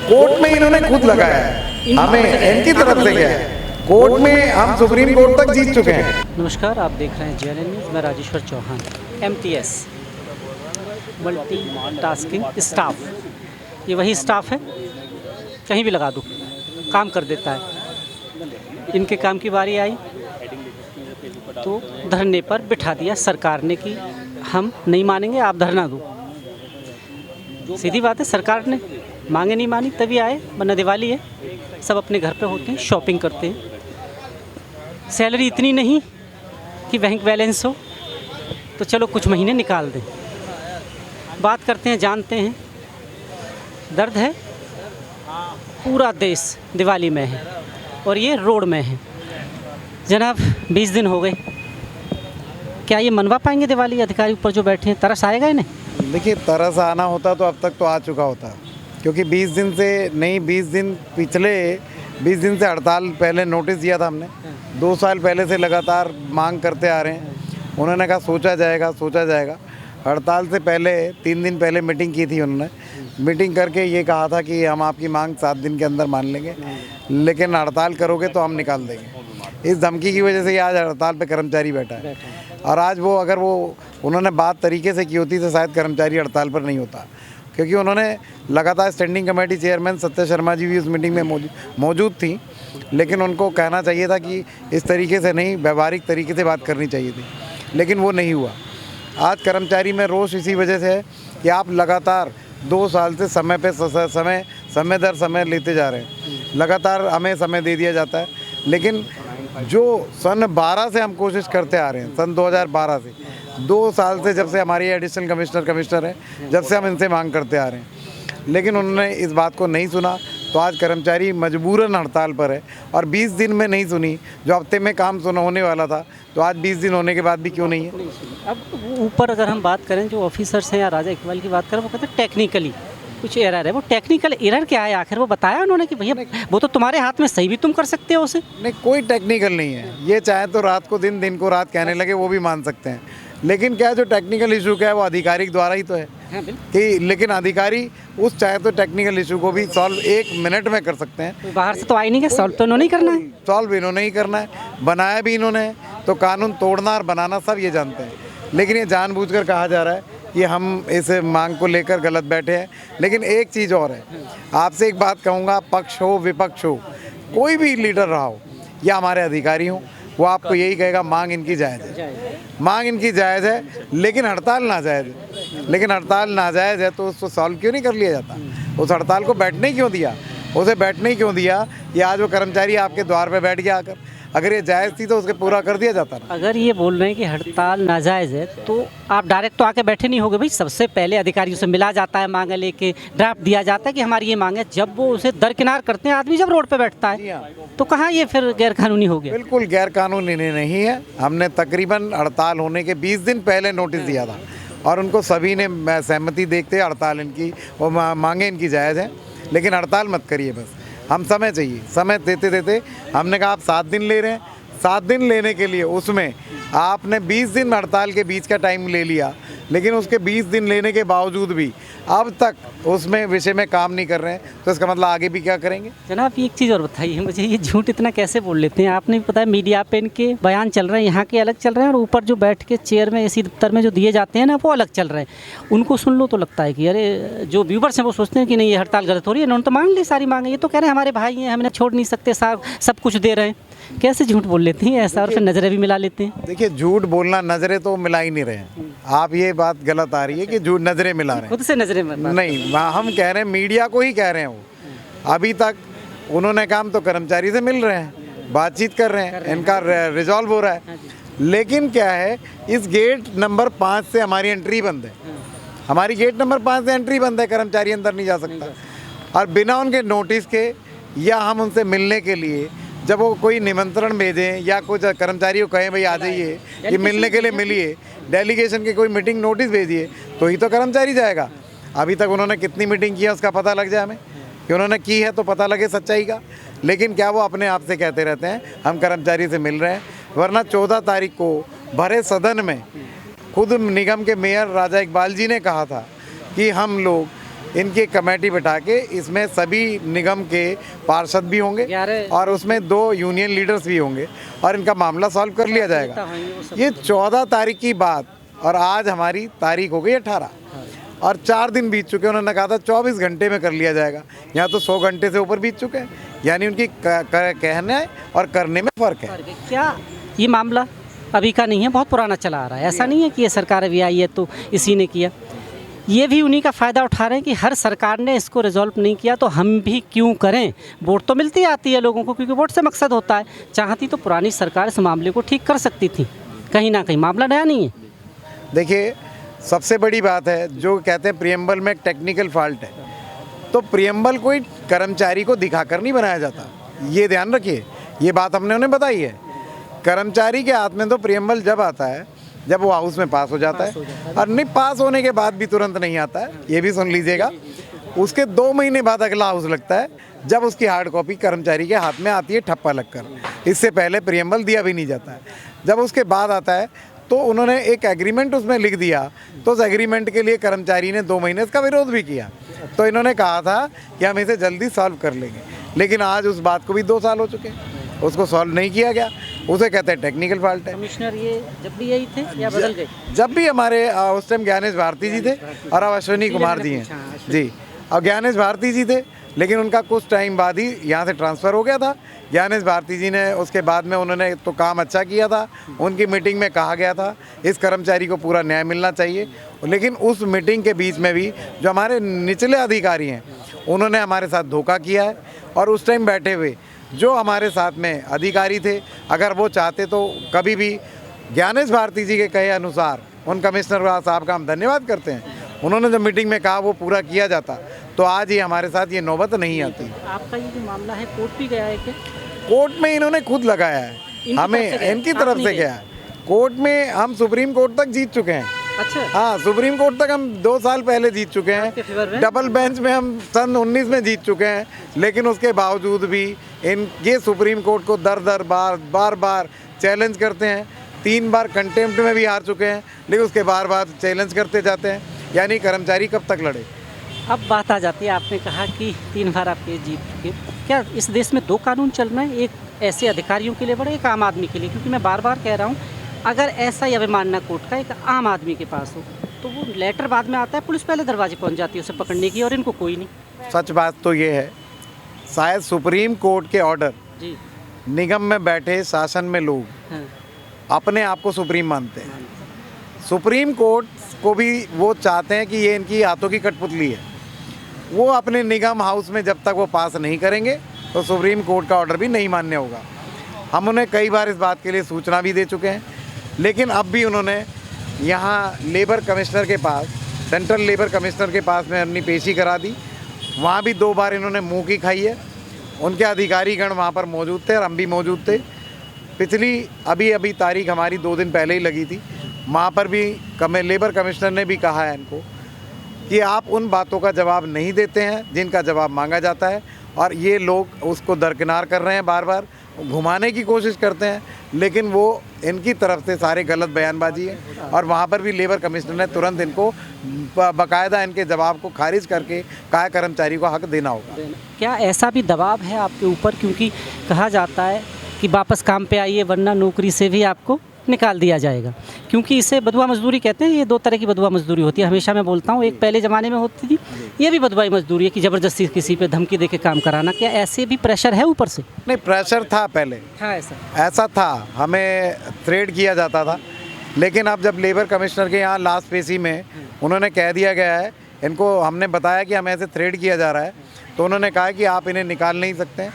Court में इन्होंने खुद लगाया है, हमें इनकी तरफ से क्या है, कोर्ट में हम सुप्रीम कोर्ट तक जीत चुके हैं। नमस्कार, आप देख रहे हैं JNN न्यूज़। मैं Rajeshwar Chauhan. MTS multi tasking staff, ये वही स्टाफ है, कहीं भी लगा दो काम कर देता है। इनके काम की बारी आई तो धरने पर बिठा दिया सरकार ने कि हम नहीं मानेंगे, आप धरना दो। सीधी बात है, सरकार ने मांगे नहीं मानी तभी आए, वरना दिवाली है, सब अपने घर पे होते हैं, शॉपिंग करते हैं। सैलरी इतनी नहीं कि बैंक बैलेंस हो, तो चलो कुछ महीने निकाल दें। बात करते हैं, जानते हैं, दर्द है, पूरा देश दिवाली में है और ये रोड में है। जनाब 20 दिन हो गए, क्या ये मनवा पाएंगे दिवाली? अधिकारी ऊपर जो बैठे हैं, तरस आएगा इन्हें? देखिए, तरस आना होता तो अब तक तो आ चुका होता, क्योंकि 20 दिन से नहीं, 20 दिन पिछले 20 दिन से हड़ताल पहले नोटिस दिया था हमने। 2 साल पहले से लगातार मांग करते आ रहे हैं। उन्होंने कहा सोचा जाएगा, सोचा जाएगा। हड़ताल से पहले 3 दिन पहले मीटिंग की थी उन्होंने। मीटिंग करके ये कहा था कि हम आपकी मांग 7 दिन के अंदर मान लेंगे, लेकिन हड़ताल करोगे तो हम निकाल देंगे। इस धमकी की वजह से ये आज हड़ताल पे कर्मचारी बैठा है। और आज वो अगर वो उन्होंने बात तरीके से की होती तो शायद कर्मचारी हड़ताल पर नहीं होता, क्योंकि उन्होंने लगातार स्टैंडिंग कमेटी चेयरमैन सत्य शर्मा जी भी उस मीटिंग में मौजूद थी, लेकिन उनको कहना चाहिए था कि इस तरीके से नहीं, व्यवहारिक तरीके से बात करनी चाहिए थी, लेकिन वो नहीं हुआ। आज कर्मचारी में रोष इसी वजह से है कि आप लगातार 2 साल से समय पे समय दर समय लेते जा रहे हैं। लगातार हमें समय दे दिया जाता है, लेकिन जो सन 12 से हम कोशिश करते आ रहे हैं, सन 2012 से 2 साल से, जब से हमारी एडिशनल कमिश्नर है, जब से हम इनसे मांग करते आ रहे हैं, लेकिन उन्होंने इस बात को नहीं सुना। तो आज कर्मचारी मजबूरन हड़ताल पर है। और 20 दिन में नहीं सुनी, जो हफ्ते में काम सुना होने वाला था, तो आज 20 दिन होने के बाद भी क्यों नहीं है? अब ऊपर अगर हम बात करें, जो ऑफिसर्स हैं या राजा इकबाल की बात करें, वो कहते हैं टेक्निकली कुछ एरर है। वो टेक्निकल एरर क्या है आखिर? वो बताया उन्होंने कि भैया वो तो तुम्हारे हाथ में, सही भी तुम कर सकते हो उसे। नहीं, कोई टेक्निकल नहीं है। ये चाहे तो रात को दिन, दिन को रात कहने लगे, वो भी मान सकते हैं, लेकिन क्या जो टेक्निकल इशू क्या है वो आधिकारिक द्वारा ही तो है। हाँ, कि लेकिन अधिकारी उस चाहे तो टेक्निकल इशू को भी सॉल्व 1 मिनट में कर सकते हैं। तो बाहर से तो आई नहीं है, सॉल्व तो इन्होंने ही करना है। सॉल्व इन्होंने ही करना है, बनाया भी इन्होंने है, तो कानून तोड़ना और बनाना सब ये जानते हैं। लेकिन ये जानबूझकर कहा जा रहा है कि हम इस मांग को लेकर गलत बैठे हैं। लेकिन एक चीज़ और है, आपसे एक बात कहूँगा, पक्ष हो विपक्ष हो, कोई भी लीडर रहा हो या हमारे अधिकारी हो, वो आपको यही कहेगा मांग इनकी जायज़ है, मांग इनकी जायज़ है, लेकिन हड़ताल नाजायज़ है। लेकिन हड़ताल नाजायज़ है तो उसको सॉल्व क्यों नहीं कर लिया जाता? उस हड़ताल को बैठने क्यों दिया? उसे बैठने क्यों दिया कि आज वो कर्मचारी आपके द्वार पे बैठ गया आकर? अगर ये जायज़ थी तो उसके पूरा कर दिया जाता ना। अगर ये बोल रहे हैं कि हड़ताल नाजायज़ है, तो आप डायरेक्ट तो आके बैठे नहीं होगे भाई। सबसे पहले अधिकारियों से मिला जाता है, मांगे लेके ड्राफ्ट दिया जाता है कि हमारी ये मांग है। जब वो उसे दरकिनार करते हैं आदमी, जब रोड पे बैठता है, तो कहाँ ये फिर गैरकानूनी हो गया? बिल्कुल गैरकानूनी नहीं है। हमने तकरीबन हड़ताल होने के 20 दिन पहले नोटिस दिया था और उनको सभी ने सहमति देखते हड़ताल इनकी और मांगे इनकी जायज़ है, लेकिन हड़ताल मत करिए। बस हम समय चाहिए, समय देते देते हमने कहा आप 7 दिन ले रहे हैं, 7 दिन लेने के लिए उसमें आपने 20 दिन हड़ताल के बीच का टाइम ले लिया, लेकिन उसके 20 दिन लेने के बावजूद भी अब तक उसमें विषय में काम नहीं कर रहे हैं, तो इसका मतलब आगे भी क्या करेंगे? जनाब एक चीज़ और बताइए मुझे, ये झूठ इतना कैसे बोल लेते हैं? आपने भी पता है मीडिया पे इनके बयान चल रहे हैं, यहाँ के अलग चल रहे हैं, और ऊपर जो बैठ के चेयर में इसी दफ्तर में जो दिए जाते हैं ना, वो अलग चल रहे हैं। उनको सुन लो तो लगता है कि अरे जो व्यूवर्स हैं वो सोचते हैं कि नहीं ये हड़ताल गलत हो रही है, इन्होंने तो मांग ली सारी मांगे, ये तो कह रहे हैं हमारे भाई हैं, हमें छोड़ नहीं सकते, सब कुछ दे रहे हैं। कैसे झूठ बोल लेते हैं ऐसा, और फिर नज़रें भी मिला लेते हैं? देखिए, झूठ बोलना, नज़रें तो मिला ही नहीं रहे हैं आप। ये बात गलत आ रही है कि झूठ नज़रें मिला रहे हैं। खुद से नज़रें नहीं, हम कह रहे हैं, मीडिया को ही कह रहे हैं। वो अभी तक उन्होंने काम तो कर्मचारी से मिल रहे हैं, बातचीत कर रहे हैं, इनका रिजॉल्व हो रहा है। लेकिन क्या है, इस गेट नंबर 5 से हमारी एंट्री बंद है। हमारी गेट नंबर 5 से एंट्री बंद है, कर्मचारी अंदर नहीं जा सकता। और बिना उनके नोटिस के या हम उनसे मिलने के लिए जब वो कोई निमंत्रण भेजें या कुछ कर्मचारी को कहें भाई आ जाइए, ये मिलने के लिए मिलिए, डेलीगेशन की कोई मीटिंग नोटिस भेजिए, तो ही तो कर्मचारी जाएगा। अभी तक उन्होंने कितनी मीटिंग की है उसका पता लग जाए हमें, कि उन्होंने की है तो पता लगे सच्चाई का। लेकिन क्या वो अपने आप से कहते रहते हैं हम कर्मचारी से मिल रहे हैं, वरना 14 तारीख को भरे सदन में खुद निगम के मेयर राजा इकबाल जी ने कहा था कि हम लोग इनकी एक कमेटी बिठा के इसमें सभी निगम के पार्षद भी होंगे 11 और उसमें 2 यूनियन लीडर्स भी होंगे और इनका मामला सॉल्व कर लिया जाएगा। होंगे वो सब। ये 14 तारीख की बात और आज हमारी तारीख हो गई 18 और 4 दिन बीत चुके हैं। उन्होंने कहा था 24 घंटे में कर लिया जाएगा, यहाँ तो 100 घंटे से ऊपर बीत चुके हैं। यानी उनकी कहने और करने में फ़र्क है। क्या ये मामला अभी का नहीं है, बहुत पुराना चला आ रहा है? ऐसा नहीं है कि ये सरकार अभी आई है तो इसी ने किया। ये भी उन्हीं का फ़ायदा उठा रहे हैं कि हर सरकार ने इसको रिजॉल्व नहीं किया तो हम भी क्यों करें। वोट तो मिलती आती है लोगों को, क्योंकि वोट से मकसद होता है। चाहती तो पुरानी सरकार इस मामले को ठीक कर सकती थी, कहीं ना कहीं मामला नया नहीं है। देखिए, सबसे बड़ी बात है जो कहते हैं प्रियम्बल में एक टेक्निकल फॉल्ट है, तो प्रियम्बल कोई कर्मचारी को दिखाकर नहीं बनाया जाता, ये ध्यान रखिए। ये बात हमने उन्हें बताई है। कर्मचारी के हाथ में तो प्रियम्बल जब आता है जब वो हाउस में पास हो जाता है, और नहीं पास होने के बाद भी तुरंत नहीं आता है, ये भी सुन लीजिएगा। उसके 2 महीने बाद अगला हाउस लगता है जब उसकी हार्ड कॉपी कर्मचारी के हाथ में आती है ठप्पा लगकर। इससे पहले प्रियम्बल दिया भी नहीं जाता है। जब उसके बाद आता है तो उन्होंने एक एग्रीमेंट उसमें लिख दिया, तो उस एग्रीमेंट के लिए कर्मचारी ने 2 महीने इसका विरोध भी किया। तो इन्होंने कहा था कि हम इसे जल्दी सॉल्व कर लेंगे, लेकिन आज उस बात को भी 2 साल हो चुके हैं, उसको सॉल्व नहीं किया गया। उसे कहते हैं टेक्निकल फॉल्ट है। कमिश्नर ये जब भी यही थे या बदल गए? जब भी हमारे उस टाइम ज्ञानेश भारती जी थे और अब अश्विनी कुमार जी हैं जी। अब ज्ञानेश भारती जी थे, लेकिन उनका कुछ टाइम बाद ही यहाँ से ट्रांसफ़र हो गया था। ज्ञानेश भारती जी ने उसके बाद में उन्होंने तो काम अच्छा किया था। उनकी मीटिंग में कहा गया था इस कर्मचारी को पूरा न्याय मिलना चाहिए, लेकिन उस मीटिंग के बीच में भी जो हमारे निचले अधिकारी हैं उन्होंने हमारे साथ धोखा किया है। और उस टाइम बैठे हुए जो हमारे साथ में अधिकारी थे, अगर वो चाहते तो कभी भी ज्ञानेश भारती जी के कहे अनुसार उन कमिश्नर साहब का हम धन्यवाद करते हैं, उन्होंने जो मीटिंग में कहा वो पूरा किया जाता तो आज ही हमारे साथ ये नौबत नहीं आती। आपका ये जो मामला है कोर्ट भी गया है क्या? कोर्ट में इन्होंने खुद लगाया है, हमें इनकी तरफ से गया है। कोर्ट में हम सुप्रीम कोर्ट तक जीत चुके हैं। अच्छा, हाँ, सुप्रीम कोर्ट तक हम 2 साल पहले जीत चुके हैं। डबल बेंच में हम सन 19 में जीत चुके हैं, लेकिन उसके बावजूद भी ये सुप्रीम कोर्ट को बार बार चैलेंज करते हैं। 3 बार कंटेम्प्ट में भी हार चुके हैं, लेकिन उसके बार चैलेंज करते जाते हैं। यानी कर्मचारी कब तक लड़े। अब बात आ जाती है, आपने कहा कि 3 बार आप ये जीत चुके। क्या इस देश में 2 कानून चल रहे हैं, एक ऐसे अधिकारियों के लिए बड़े, एक आम आदमी के लिए? क्योंकि मैं बार बार कह रहा हूँ, अगर ऐसा ही अवमानना कोर्ट का एक आम आदमी के पास हो तो वो लेटर बाद में आता है, पुलिस पहले दरवाजे पहुंच जाती है उसे पकड़ने की, और इनको कोई नहीं। सच बात तो ये है, शायद सुप्रीम कोर्ट के ऑर्डर जी, निगम में बैठे शासन में लोग हाँ, अपने आप को सुप्रीम मानते हैं। सुप्रीम कोर्ट को भी वो चाहते हैं कि ये इनकी हाथों की कठपुतली है। वो अपने निगम हाउस में जब तक वो पास नहीं करेंगे तो सुप्रीम कोर्ट का ऑर्डर भी नहीं मान्य होगा। हम उन्हें कई बार इस बात के लिए सूचना भी दे चुके हैं, लेकिन अब भी उन्होंने यहाँ लेबर कमिश्नर के पास, सेंट्रल लेबर कमिश्नर के पास में अपनी पेशी करा दी। वहाँ भी 2 बार इन्होंने मुँह की खाई है। उनके अधिकारीगण वहाँ पर मौजूद थे और हम भी मौजूद थे। पिछली अभी तारीख हमारी 2 दिन पहले ही लगी थी। वहाँ पर भी लेबर कमिश्नर ने भी कहा है इनको कि आप उन बातों का जवाब नहीं देते हैं जिनका जवाब मांगा जाता है, और ये लोग उसको दरकिनार कर रहे हैं, बार बार घुमाने की कोशिश करते हैं, लेकिन वो इनकी तरफ से सारे गलत बयानबाजी है। और वहाँ पर भी लेबर कमिश्नर ने तुरंत इनको बाकायदा इनके जवाब को खारिज करके कहा कर्मचारी को हक देना होगा। क्या ऐसा भी दबाव है आपके ऊपर, क्योंकि कहा जाता है कि वापस काम पे आइए वरना नौकरी से भी आपको निकाल दिया जाएगा? क्योंकि इसे बधुआ मजदूरी कहते हैं। ये 2 तरह की बधुआ मजदूरी होती है, हमेशा मैं बोलता हूँ। एक पहले ज़माने में होती थी, ये भी बधुआई मजदूरी है कि ज़बरदस्ती किसी पे धमकी दे के काम कराना। क्या ऐसे भी प्रेशर है ऊपर से? नहीं, प्रेशर था पहले, हाँ ऐसा था, हमें थ्रेड किया जाता था। लेकिन अब जब लेबर कमिश्नर के यहाँ लास्ट पेशी में उन्होंने कह दिया गया है, इनको हमने बताया कि हमें ऐसे थ्रेड किया जा रहा है, तो उन्होंने कहा कि आप इन्हें निकाल नहीं सकते।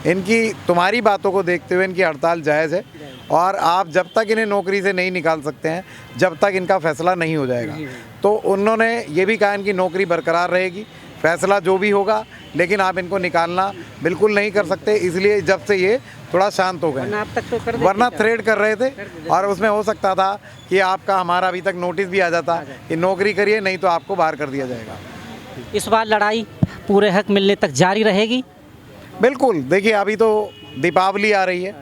इनकी तुम्हारी बातों को देखते हुए इनकी हड़ताल जायज़ है, और आप जब तक इन्हें नौकरी से नहीं निकाल सकते हैं जब तक इनका फैसला नहीं हो जाएगा। तो उन्होंने ये भी कहा इनकी नौकरी बरकरार रहेगी, फैसला जो भी होगा, लेकिन आप इनको निकालना बिल्कुल नहीं कर सकते। इसलिए जब से ये थोड़ा शांत हो गए, वरना थ्रेड कर रहे थे, और उसमें हो सकता था कि आपका हमारा अभी तक नोटिस भी आ जाता कि नौकरी करिए, नहीं तो आपको बाहर कर दिया जाएगा। इस बार लड़ाई पूरे हक मिलने तक जारी रहेगी? बिल्कुल। देखिए, अभी तो दीपावली आ रही है,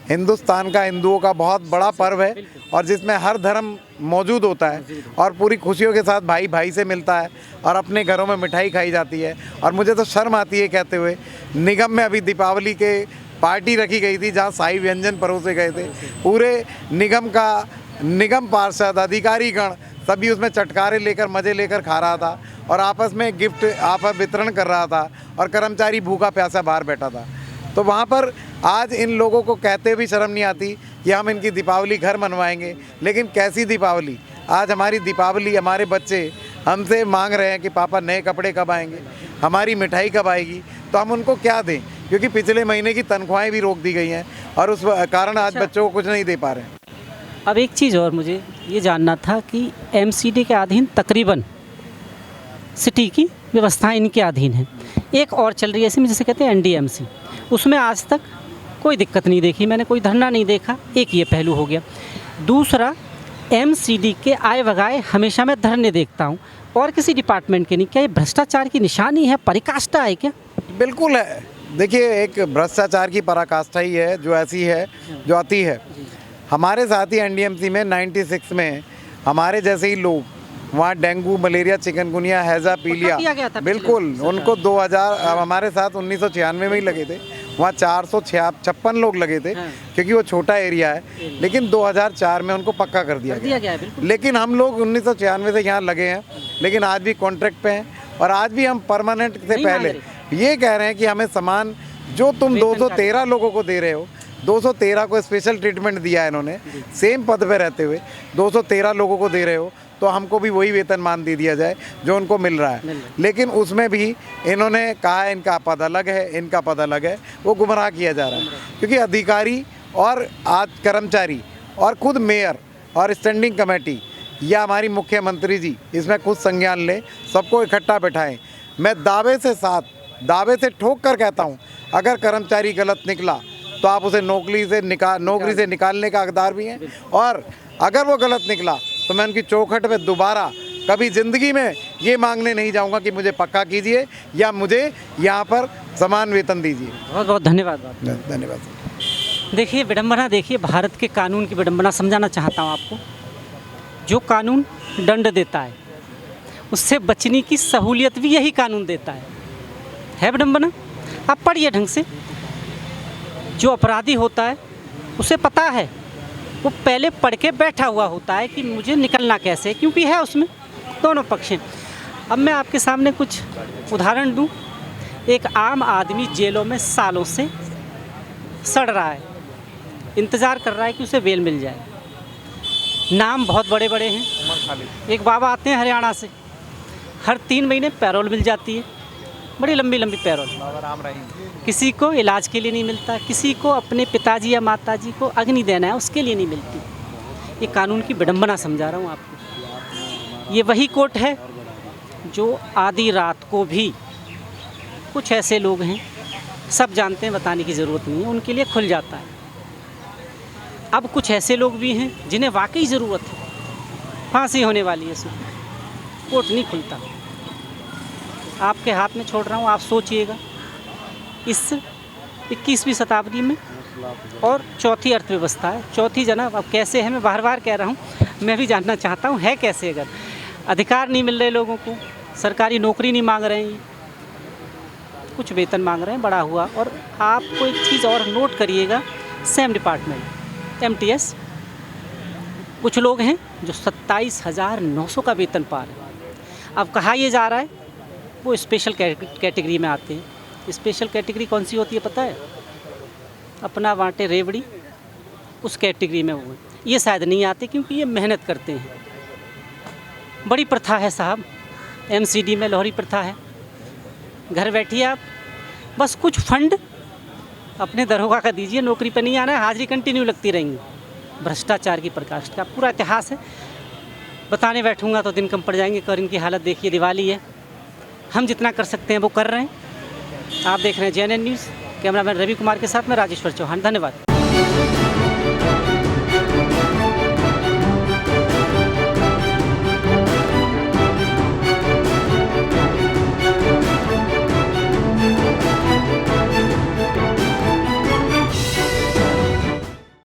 हिंदुस्तान का, हिंदुओं का बहुत बड़ा पर्व है, और जिसमें हर धर्म मौजूद होता है और पूरी खुशियों के साथ भाई भाई से मिलता है और अपने घरों में मिठाई खाई जाती है। और मुझे तो शर्म आती है कहते हुए, निगम में अभी दीपावली के पार्टी रखी गई थी जहाँ शाही व्यंजन परोसे गए थे। पूरे निगम पार्षद अधिकारीगण सभी उसमें चटकारे लेकर मज़े लेकर खा रहा था और आपस में गिफ्ट आपस वितरण कर रहा था और कर्मचारी भूखा प्यासा बाहर बैठा था। तो वहाँ पर आज इन लोगों को कहते भी शर्म नहीं आती कि हम इनकी दीपावली घर मनवाएंगे। लेकिन कैसी दीपावली? आज हमारी दीपावली, हमारे बच्चे हमसे मांग रहे हैं कि पापा नए कपड़े कब आएंगे, हमारी मिठाई कब आएगी, तो हम उनको क्या दें? क्योंकि पिछले महीने की तनख्वाहें भी रोक दी गई हैं और उस कारण आज बच्चों को कुछ नहीं दे पा रहे हैं। अब एक चीज़ और मुझे ये जानना था कि एमसीडी के अधीन तकरीबन सिटी की व्यवस्थाएं इनके अधीन हैं। एक और चल रही है इसमें जिसे कहते हैं एनडीएमसी, उसमें आज तक कोई दिक्कत नहीं देखी मैंने, कोई धरना नहीं देखा। एक ये पहलू हो गया। दूसरा, एमसीडी के आए वगाए हमेशा मैं धरने देखता हूँ और किसी डिपार्टमेंट के नहीं। क्या ये भ्रष्टाचार की निशानी है, पराकाष्ठा है क्या? बिल्कुल है। देखिए, एक भ्रष्टाचार की पराकाष्ठा ही है जो ऐसी है जो आती है। हमारे साथ ही एनडीएमसी में 96 में हमारे जैसे ही लोग वहाँ डेंगू, मलेरिया, चिकनगुनिया, हैजा, पीलिया, बिल्कुल उनको 2000 हमारे साथ 1996 में ही लगे थे। वहाँ 456 लोग लगे थे क्योंकि वो छोटा एरिया है, लेकिन 2004 में उनको पक्का कर दिया गया। लेकिन हम लोग 1996 से यहाँ लगे हैं, लेकिन आज भी कॉन्ट्रैक्ट पे हैं और आज भी हम परमानेंट से पहले ये कह रहे हैं कि हमें सामान जो तुम 213 लोगों को दे रहे हो, 213 को स्पेशल ट्रीटमेंट दिया है इन्होंने, सेम पद पे रहते हुए 213 लोगों को दे रहे हो, तो हमको भी वही वेतनमान दे दिया जाए जो उनको मिल रहा है। लेकिन उसमें भी इन्होंने कहा इनका पद अलग है, इनका पद अलग है, वो गुमराह किया जा रहा है। क्योंकि अधिकारी और आज कर्मचारी और खुद मेयर और स्टैंडिंग कमेटी या हमारी मुख्यमंत्री जी इसमें खुद संज्ञान लें, सबको इकट्ठा बैठाएं। मैं दावे से ठोक कर कहता हूँ, अगर कर्मचारी गलत निकला तो आप उसे नौकरी से निकालने का हकदार भी हैं, और अगर वो गलत निकला तो मैं उनकी चौखट पे दोबारा कभी ज़िंदगी में ये मांगने नहीं जाऊंगा कि मुझे पक्का कीजिए या मुझे यहाँ पर समान वेतन दीजिए। बहुत बहुत धन्यवाद। धन्यवाद। देखिए विडंबना, देखिए भारत के कानून की विडंबना समझाना चाहता हूँ आपको। जो कानून दंड देता है उससे बचने की सहूलियत भी यही कानून देता है विडंबना? आप पढ़िए ढंग से। जो अपराधी होता है उसे पता है, वो पहले पढ़ के बैठा हुआ होता है कि मुझे निकलना कैसे, क्योंकि है उसमें दोनों पक्ष हैं। अब मैं आपके सामने कुछ उदाहरण दूं। एक आम आदमी जेलों में सालों से सड़ रहा है, इंतज़ार कर रहा है कि उसे बेल मिल जाए। नाम बहुत बड़े बड़े हैं। एक बाबा आते हैं हरियाणा से, हर 3 महीने पैरोल मिल जाती है, बड़ी लंबी लंबी पैरोल। किसी को इलाज के लिए नहीं मिलता, किसी को अपने पिताजी या माताजी को अग्नि देना है उसके लिए नहीं मिलती। ये कानून की विडंबना समझा रहा हूँ आपको। ये वही कोर्ट है जो आधी रात को भी, कुछ ऐसे लोग हैं, सब जानते हैं, बताने की ज़रूरत नहीं है, उनके लिए खुल जाता है। अब कुछ ऐसे लोग भी हैं जिन्हें वाकई ज़रूरत है, फांसी होने वाली है, इसमें कोर्ट नहीं खुलता। आपके हाथ में छोड़ रहा हूँ, आप सोचिएगा इस 21वीं शताब्दी में। और चौथी अर्थव्यवस्था है, चौथी जनाब अब कैसे है, मैं बार बार कह रहा हूँ, मैं भी जानना चाहता हूँ है कैसे। अगर अधिकार नहीं मिल रहे लोगों को, सरकारी नौकरी नहीं मांग रहे हैं, कुछ वेतन मांग रहे हैं बड़ा हुआ। और आपको एक चीज़ और नोट करिएगा, सेम डिपार्टमेंट एमटीएस, कुछ लोग हैं जो 27,900 का वेतन पा रहे हैं। अब कहा यह जा रहा है वो स्पेशल कैटेगरी में आते हैं। स्पेशल कैटेगरी कौन सी होती है पता है? अपना वांटे रेवड़ी, उस कैटेगरी में वो ये शायद नहीं आते क्योंकि ये मेहनत करते हैं। बड़ी प्रथा है साहब, एमसीडी में लोहरी प्रथा है। घर बैठिए आप, बस कुछ फंड अपने दरोगा का दीजिए, नौकरी पर नहीं आना है, हाजिरी कंटिन्यू लगती रहेंगी। भ्रष्टाचार की प्रकाष्ठ का पूरा इतिहास है, बताने बैठूंगा तो दिन कम पड़ जाएंगे। और इनकी हालत देखिए, दिवाली है, हम जितना कर सकते हैं वो कर रहे हैं। आप देख रहे हैं JNN news, cameraman Ravi Kumar के साथ में राजेश्वर चौहान। धन्यवाद।